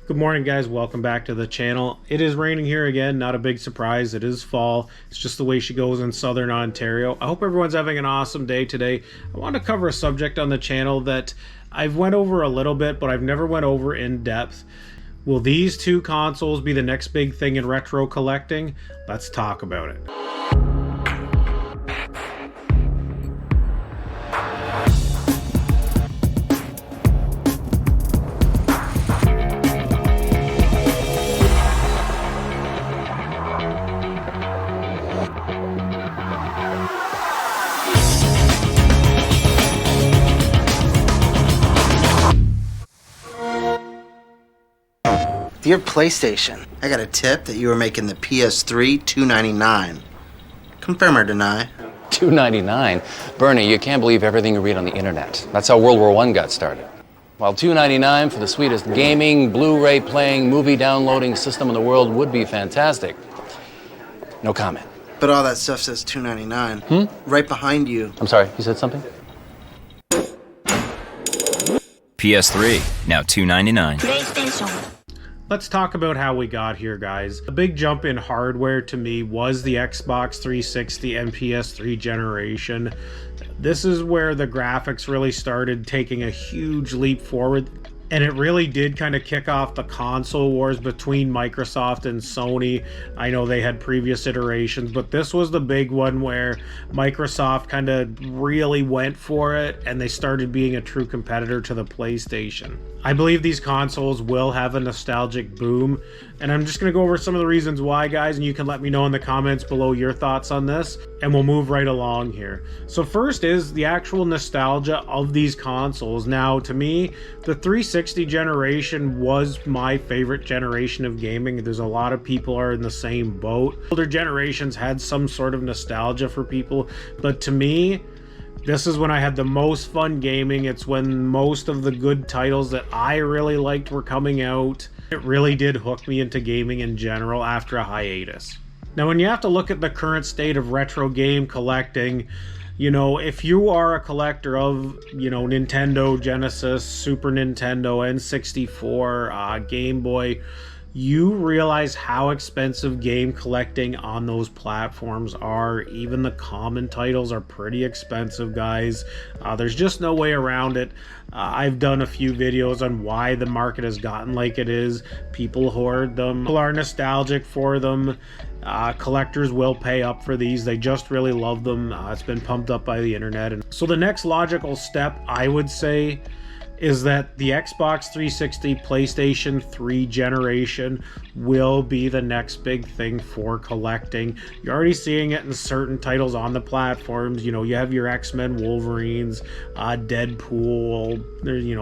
Good morning, guys. Welcome back to the channel. It is raining here again. Not a big surprise. It is fall. It's just the way she goes in southern Ontario. I hope everyone's having an awesome day today. I want to cover a subject on the channel that I've went over a little bit, but I've never went over in depth. Will these two consoles be the next big thing in retro collecting? Let's talk about it. Dear PlayStation, I got a tip that you were making the PS3 $299. Confirm or deny? $2.99? Bernie, you can't believe everything you read on the internet. That's how World War I got started. While $2.99 for the sweetest gaming, Blu-ray playing, movie downloading system in the world would be fantastic. No comment. But all that stuff says $299. Right behind you. I'm sorry, you said something? PS3, now $299. PlayStation. Let's talk about how we got here, guys. The big jump in hardware to me was the Xbox 360 and PS3 generation. This is where the graphics really started taking a huge leap forward. And it really did kind of kick off the console wars between Microsoft and Sony. I know they had previous iterations, but this was the big one where Microsoft kind of really went for it and they started being a true competitor to the PlayStation. I believe these consoles will have a nostalgic boom, and I'm just going to go over some of the reasons why, guys, and you can let me know in the comments below your thoughts on this, and we'll move right along here. So first is the actual nostalgia of these consoles. Now, to me, the 360 generation was my favorite generation of gaming. There's a lot of people are in the same boat. Older generations had some sort of nostalgia for people, but to me, this is when I had the most fun gaming. It's when most of the good titles that I really liked were coming out. It really did hook me into gaming in general after a hiatus. Now, when you have to look at the current state of retro game collecting, you know, if you are a collector of, you know, Nintendo, Genesis, Super Nintendo, N64, Game Boy, you realize how expensive game collecting on those platforms are. Even the common titles are pretty expensive, guys. There's just no way around it. I've done a few videos on why the market has gotten like it is. People hoard them. People are nostalgic for them. Collectors will pay up for these. They just really love them. It's been pumped up by the internet. And so the next logical step, I would say, is that the Xbox 360 PlayStation 3 generation will be the next big thing for collecting. You're already seeing it in certain titles on the platforms. You know, you have your X-Men, Wolverines, Deadpool,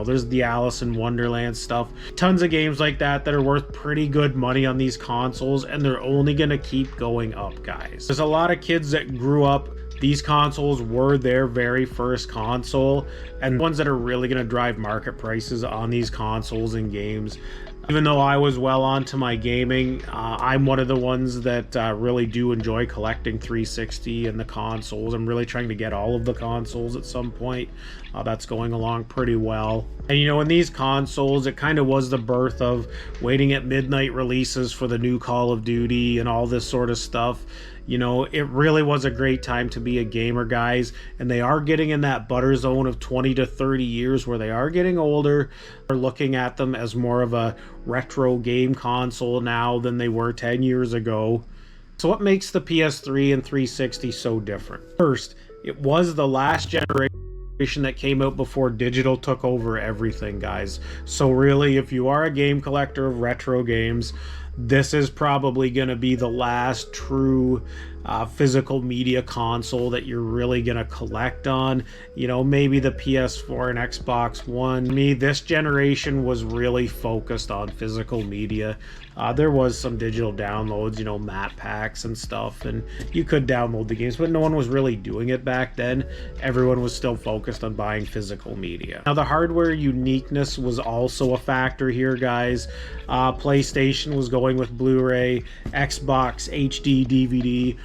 there's the Alice in Wonderland stuff. Tons of games like that that are worth pretty good money on these consoles, and they're only gonna keep going up, guys. There's a lot of kids that grew up, these consoles were their very first console, and ones that are really going to drive market prices on these consoles and games. Even though I was well onto my gaming, I'm one of the ones that really do enjoy collecting 360 and the consoles. I'm really trying to get all of the consoles at some point. That's going along pretty well. And you know, in these consoles, it kind of was the birth of waiting at midnight releases for the new Call of Duty and all this sort of stuff. You know, it really was a great time to be a gamer, guys, and they are getting in that butter zone of 20 to 30 years where they are getting older. We're looking at them as more of a retro game console now than they were 10 years ago. So what makes the PS3 and 360 so different? First, it was the last generation that came out before digital took over everything, guys. So really, if you are a game collector of retro games, this is probably going to be the last true physical media console that you're really going to collect on. You know, maybe the PS4 and Xbox One. Me, this generation was really focused on physical media. There was some digital downloads, you know, map packs and stuff, and you could download the games, but no one was really doing it back then. Everyone was still focused on buying physical media. Now, the hardware uniqueness was also a factor here, guys. PlayStation was going with Blu-ray, Xbox HD DVD.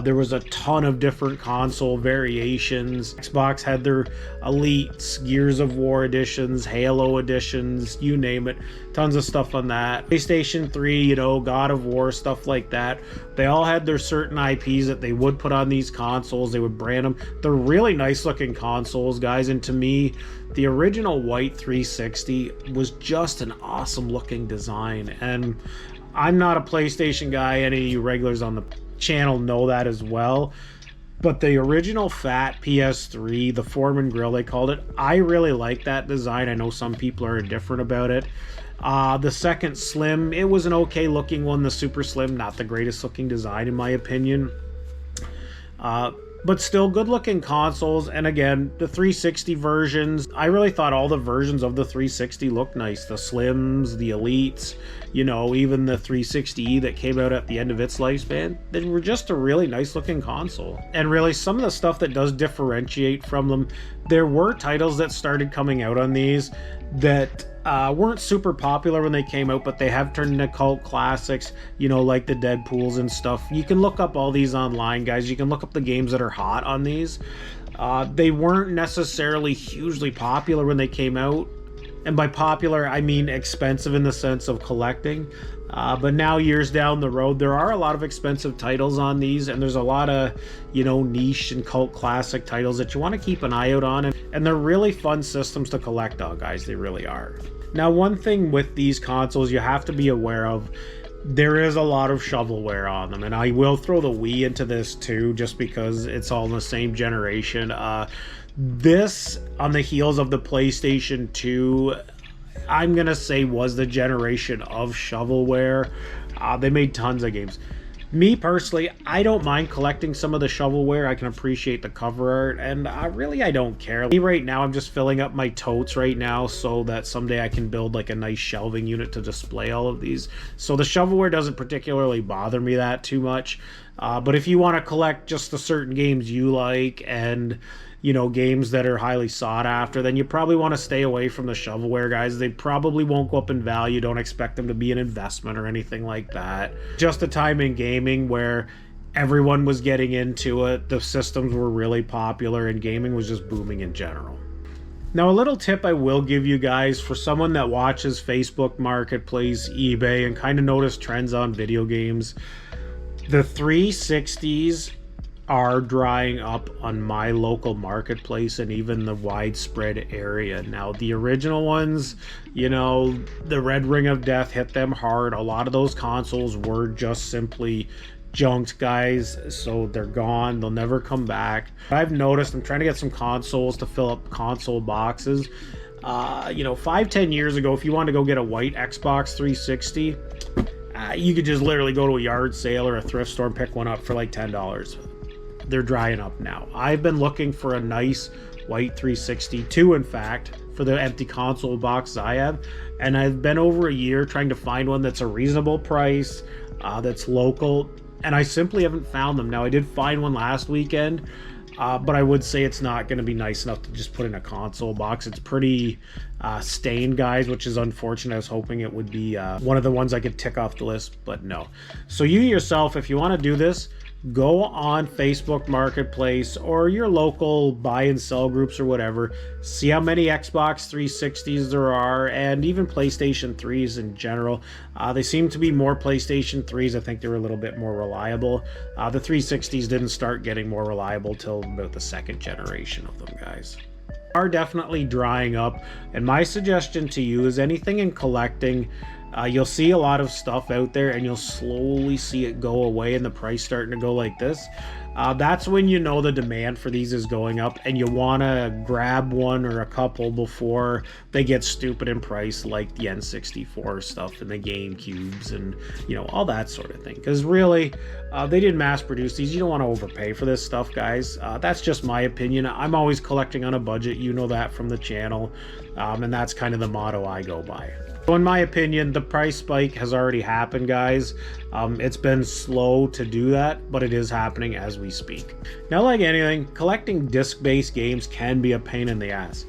There was a ton of different console variations. Xbox had their Elites, Gears of War editions, Halo editions, you name it. Tons of stuff on that. PlayStation 3, you know, God of War, stuff like that. They all had their certain IPs that they would put on these consoles. They would brand them. They're really nice looking consoles, guys. And to me, the original white 360 was just an awesome looking design. And I'm not a PlayStation guy. Any of you regulars on the channel know that as well. But the original fat PS3, the Foreman grill they called it, I really like that design. I know some people are indifferent about it. The second slim, it was an okay looking one. The super slim, not the greatest looking design in my opinion. But still good looking consoles. And again, the 360 versions, I really thought all the versions of the 360 looked nice. The Slims, the Elites, you know, even the 360E that came out at the end of its lifespan, they were just a really nice looking console. And really some of the stuff that does differentiate from them, there were titles that started coming out on these that weren't super popular when they came out, but they have turned into cult classics, you know, like the Deadpools and stuff. You can look up all these online, guys. You can look up the games that are hot on these. They weren't necessarily hugely popular when they came out. And by popular, I mean expensive in the sense of collecting. But now, years down the road, there are a lot of expensive titles on these, and there's a lot of, you know, niche and cult classic titles that you want to keep an eye out on. And they're really fun systems to collect on, guys. They really are. Now, one thing with these consoles you have to be aware of, there is a lot of shovelware on them, and I will throw the Wii into this too, just because it's all in the same generation. This, on the heels of the PlayStation 2, I'm gonna say was the generation of shovelware. They made tons of games. Me personally, I don't mind collecting some of the shovelware. I can appreciate the cover art, and really I don't care. Right now I'm just filling up my totes right now so that someday I can build like a nice shelving unit to display all of these. So the shovelware doesn't particularly bother me that too much. But if you want to collect just the certain games you like and, you know, games that are highly sought after, then you probably want to stay away from the shovelware, guys. They probably won't go up in value. Don't expect them to be an investment or anything like that. Just a time in gaming where everyone was getting into it, the systems were really popular, and gaming was just booming in general. Now, a little tip I will give you guys for someone that watches Facebook Marketplace, eBay, and kind of notice trends on video games. The 360s are drying up on my local marketplace and even the widespread area. Now, the original ones, you know, the Red Ring of Death hit them hard. A lot of those consoles were just simply junked, guys, so they're gone. They'll never come back. I've noticed, I'm trying to get some consoles to fill up console boxes. You know, 5-10 years ago, if you wanted to go get a white Xbox 360, you could just literally go to a yard sale or a thrift store and pick one up for like $10. They're drying up now. I've been looking for a nice white 360 too, in fact, for the empty console boxes I have, and I've been over a year trying to find one that's a reasonable price, that's local, and I simply haven't found them. Now, I did find one last weekend, but I would say it's not going to be nice enough to just put in a console box. It's pretty stained, guys, which is unfortunate. I was hoping it would be one of the ones I could tick off the list, but no. So you yourself, if you want to do this, go on Facebook Marketplace or your local buy and sell groups or whatever. See how many Xbox 360s there are, and even PlayStation 3s in general. They seem to be more PlayStation 3s. I think they were a little bit more reliable. The 360s didn't start getting more reliable till about the second generation of them, guys. Are definitely drying up, and my suggestion to you is anything in collecting, you'll see a lot of stuff out there and you'll slowly see it go away and the price starting to go like this. That's when you know the demand for these is going up and you want to grab one or a couple before they get stupid in price, like the N64 stuff and the GameCubes and, you know, all that sort of thing. Because really, they didn't mass produce these. You don't want to overpay for this stuff, guys. That's just my opinion. I'm always collecting on a budget. You know that from the channel. And that's kind of the motto I go by. So in my opinion, the price spike has already happened, guys. It's been slow to do that, but it is happening as we speak. Now, like anything, collecting disc-based games can be a pain in the ass.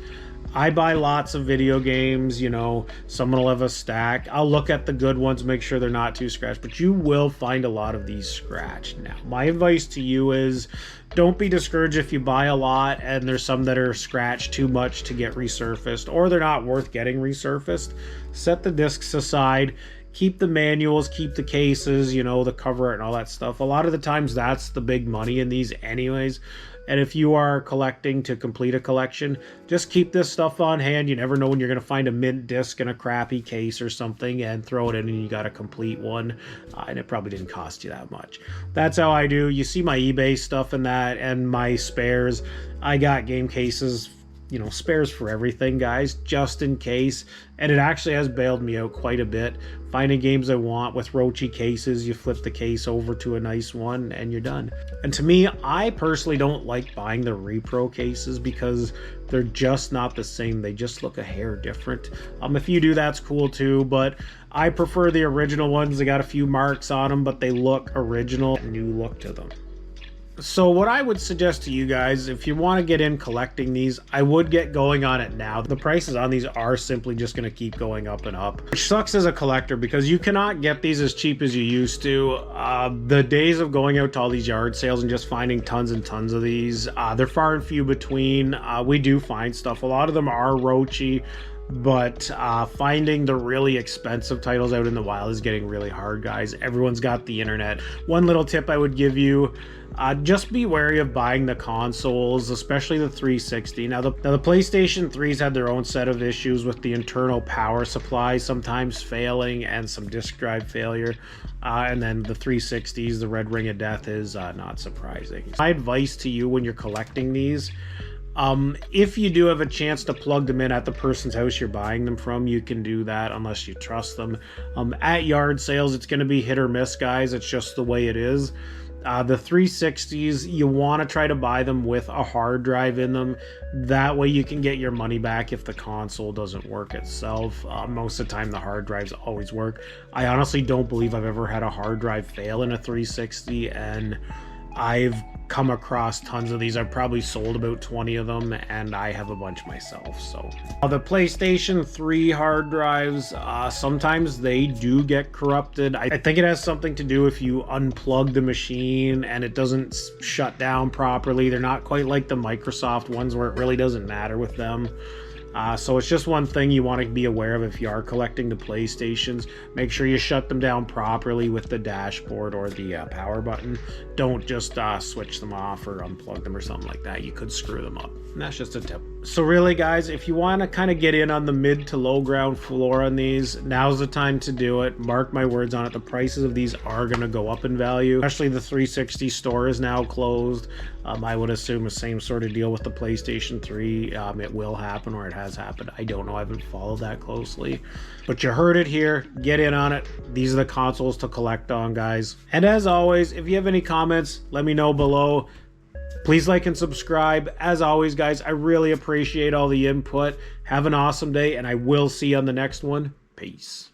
I buy lots of video games, you know, someone will have a stack. I'll look at the good ones, make sure they're not too scratched, but you will find a lot of these scratched. Now, my advice to you is don't be discouraged if you buy a lot and there's some that are scratched too much to get resurfaced, or they're not worth getting resurfaced. Set the discs aside. Keep the manuals, keep the cases, you know, the cover art and all that stuff. A lot of the times that's the big money in these anyways. And if you are collecting to complete a collection, just keep this stuff on hand. You never know when you're going to find a mint disc in a crappy case or something and throw it in and you got a complete one. And it probably didn't cost you that much. That's how I do. You see my eBay stuff in that and my spares. I got game cases, you know, spares for everything, guys, just in case. And it actually has bailed me out quite a bit. Finding games I want with roachy cases, you flip the case over to a nice one and you're done. And to me, I personally don't like buying the repro cases because they're just not the same. They just look a hair different. If you do, that's cool too, but I prefer the original ones. They got a few marks on them, but they look original, new look to them. So what I would suggest to you guys, if you want to get in collecting these, I would get going on it now. The prices on these are simply just going to keep going up and up, which sucks as a collector because you cannot get these as cheap as you used to. The days of going out to all these yard sales and just finding tons and tons of these, they're far and few between. We do find stuff. A lot of them are roachy, but finding the really expensive titles out in the wild is getting really hard, guys. Everyone's got the internet. One little tip I would give you, just be wary of buying the consoles, especially the 360. Now the PlayStation 3's had their own set of issues with the internal power supply sometimes failing and some disk drive failure. And then the 360s, the Red Ring of Death is not surprising. My advice to you when you're collecting these, if you do have a chance to plug them in at the person's house you're buying them from, you can do that unless you trust them. At yard sales, it's going to be hit or miss, guys. It's just the way it is. The 360s, you want to try to buy them with a hard drive in them. That way you can get your money back if the console doesn't work itself. Most of the time the hard drives always work. I honestly don't believe I've ever had a hard drive fail in a 360, and I've come across tons of these. I've probably sold about 20 of them, and I have a bunch myself. So the PlayStation 3 hard drives, sometimes they do get corrupted. I think it has something to do if you unplug the machine and it doesn't shut down properly. They're not quite like the Microsoft ones where it really doesn't matter with them. So it's just one thing you want to be aware of if you are collecting the PlayStations. Make sure you shut them down properly with the dashboard or the power button. Don't just switch them off or unplug them or something like that. You could screw them up. And that's just a tip. So really, guys, if you want to kind of get in on the mid to low ground floor on these, now's the time to do it. Mark my words on it. The prices of these are going to go up in value. Especially the 360 store is now closed. I would assume the same sort of deal with the PlayStation 3. It will happen, or it has happened. I don't know. I haven't followed that closely. But you heard it here. Get in on it. These are the consoles to collect on, guys. And as always, if you have any comments, let me know below. Please like and subscribe. As always, guys, I really appreciate all the input. Have an awesome day, and I will see you on the next one. Peace.